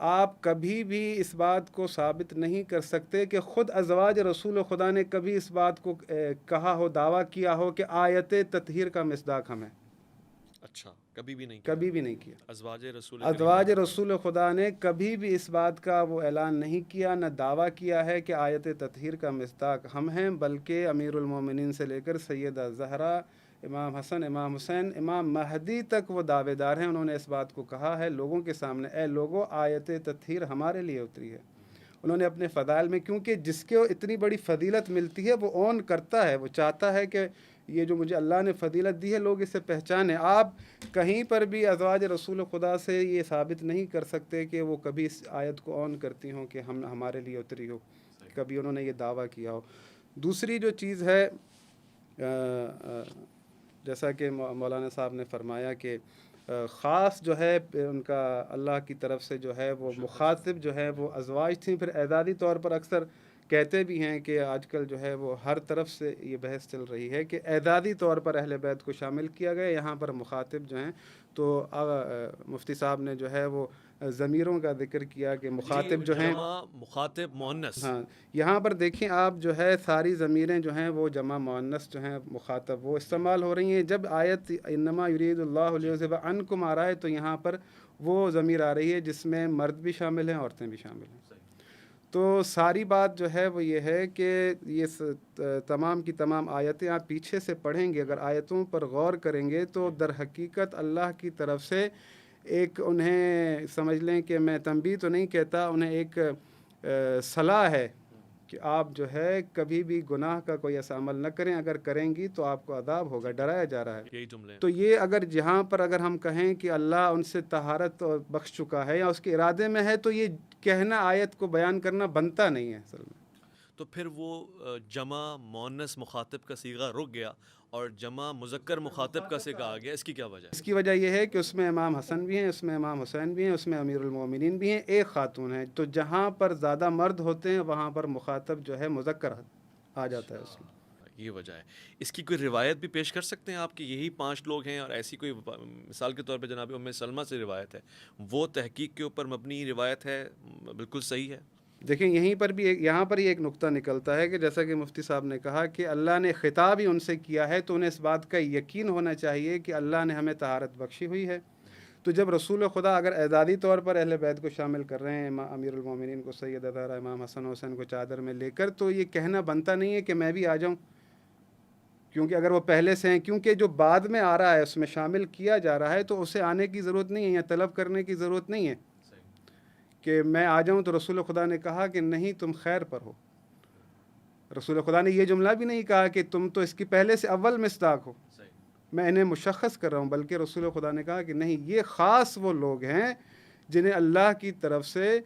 آپ کبھی بھی اس بات کو ثابت نہیں کر سکتے کہ خود ازواج رسول خدا نے کبھی اس بات کو کہا ہو، دعویٰ کیا ہو کہ آیت تطہیر کا مصداق ہم ہیں. اچھا، کبھی بھی نہیں کیا. کبھی بھی نہیں کیا. ازواج رسول ازواج کریم رسول خدا نے کبھی بھی اس بات کا وہ اعلان نہیں کیا، نہ دعویٰ کیا ہے کہ آیت تطہیر کا مصداق ہم ہیں، بلکہ امیر المومنین سے لے کر سیدہ زہرا، امام حسن، امام حسین، امام مہدی تک وہ دعوے دار ہیں. انہوں نے اس بات کو کہا ہے لوگوں کے سامنے، اے لوگو آیت تطہیر ہمارے لیے اتری ہے. انہوں نے اپنے فضائل میں، کیونکہ جس کو اتنی بڑی فضیلت ملتی ہے وہ اون کرتا ہے، وہ چاہتا ہے کہ یہ جو مجھے اللہ نے فضیلت دی ہے لوگ اسے پہچانیں. آپ کہیں پر بھی ازواج رسول خدا سے یہ ثابت نہیں کر سکتے کہ وہ کبھی اس آیت کو اون کرتی ہوں کہ ہم ہمارے لیے اتری ہو، کبھی انہوں نے یہ دعویٰ کیا ہو. دوسری جو چیز ہے، جیسا کہ مولانا صاحب نے فرمایا کہ خاص جو ہے ان کا اللہ کی طرف سے جو ہے وہ مخاطب جو ہے وہ ازواج تھیں. پھر اعدادی طور پر اکثر کہتے بھی ہیں کہ آج کل جو ہے وہ ہر طرف سے یہ بحث چل رہی ہے کہ اعدادی طور پر اہل بیت کو شامل کیا گیا، یہاں پر مخاطب جو ہیں. تو مفتی صاحب نے جو ہے وہ ضمیروں کا ذکر کیا کہ مخاطب جو ہیں جمع مخاطب مؤنث. ہاں، یہاں پر دیکھیں آپ جو ہے ساری ضمیریں جو ہیں وہ جمع مؤنث جو ہیں مخاطب وہ استعمال ہو رہی ہیں. جب آیت انما یرید اللہ لیذھب عنکم آ رہا ہے تو یہاں پر وہ ضمیر آ رہی ہے جس میں مرد بھی شامل ہیں، عورتیں بھی شامل ہیں. تو ساری بات جو ہے وہ یہ ہے کہ یہ تمام کی تمام آیتیں آپ پیچھے سے پڑھیں گے، اگر آیتوں پر غور کریں گے تو در حقیقت اللہ کی طرف سے ایک انہیں سمجھ لیں کہ میں تنبیہ تو نہیں کہتا، انہیں ایک صلاح ہے کہ آپ جو ہے کبھی بھی گناہ کا کوئی ایسا عمل نہ کریں، اگر کریں گی تو آپ کو عذاب ہوگا، ڈرایا جا رہا ہے. یہی جملے. تو یہ اگر جہاں پر اگر ہم کہیں کہ اللہ ان سے طہارت بخش چکا ہے یا اس کے ارادے میں ہے، تو یہ کہنا آیت کو بیان کرنا بنتا نہیں ہے اصل میں. تو پھر وہ جمع مؤنث مخاطب کا صیغہ رک گیا اور جمع مذکر مخاطب کا صیغہ آ گیا، اس کی کیا وجہ ہے؟ اس کی وجہ یہ ہے کہ اس میں امام حسن بھی ہیں، اس میں امام حسین بھی ہیں، اس میں امیر المومنین بھی ہیں، ایک خاتون ہے. تو جہاں پر زیادہ مرد ہوتے ہیں وہاں پر مخاطب جو ہے مذکر آ جاتا ہے اس میں. یہ وجہ ہے. اس کی کوئی روایت بھی پیش کر سکتے ہیں آپ کہ یہی 5 لوگ ہیں، اور ایسی کوئی مثال کے طور پہ جناب ام سلمہ سے روایت ہے، وہ تحقیق کے اوپر مبنی روایت ہے، بالکل صحیح ہے؟ دیکھیں یہیں پر بھی یہاں پر ہی ایک نقطہ نکلتا ہے کہ جیسا کہ مفتی صاحب نے کہا کہ اللہ نے خطاب ہی ان سے کیا ہے، تو انہیں اس بات کا یقین ہونا چاہیے کہ اللہ نے ہمیں طہارت بخشی ہوئی ہے. تو جب رسول خدا اگر اعدادی طور پر اہل بیت کو شامل کر رہے ہیں، امیر المومنین کو، سیدہ زہرا، امام حسن حسین کو چادر میں لے کر، تو یہ کہنا بنتا نہیں ہے کہ میں بھی آ جاؤں، کیونکہ اگر وہ پہلے سے ہیں، کیونکہ جو بعد میں آ رہا ہے اس میں شامل کیا جا رہا ہے، تو اسے آنے کی ضرورت نہیں ہے یا طلب کرنے کی ضرورت نہیں ہے کہ میں آ جاؤں. تو رسول خدا نے کہا کہ نہیں، تم خیر پر ہو. رسول خدا نے یہ جملہ بھی نہیں کہا کہ تم تو اس کی پہلے سے اول مصداق ہو، میں انہیں مشخص کر رہا ہوں، بلکہ رسول خدا نے کہا کہ نہیں، یہ خاص وہ لوگ ہیں جنہیں اللہ کی طرف سے،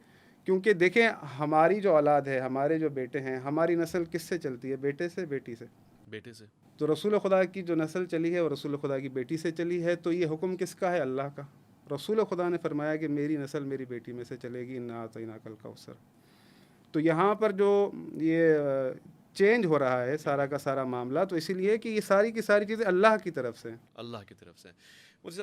کیونکہ دیکھیں ہماری جو اولاد ہے، ہمارے جو بیٹے ہیں، ہماری نسل کس سے چلتی ہے؟ بیٹے سے، بیٹی سے. بیٹے سے. تو رسول خدا کی جو نسل چلی ہے وہ رسول خدا کی بیٹی سے چلی ہے. تو یہ حکم کس کا ہے؟ اللہ کا. رسول خدا نے فرمایا کہ میری نسل میری بیٹی میں سے چلے گی، انا اعطیناک الکوثر. تو یہاں پر جو یہ چینج ہو رہا ہے سارا کا سارا معاملہ، تو اسی لیے کہ یہ ساری کی ساری چیزیں اللہ کی طرف سے ہیں. اللہ کی طرف سے. مجھے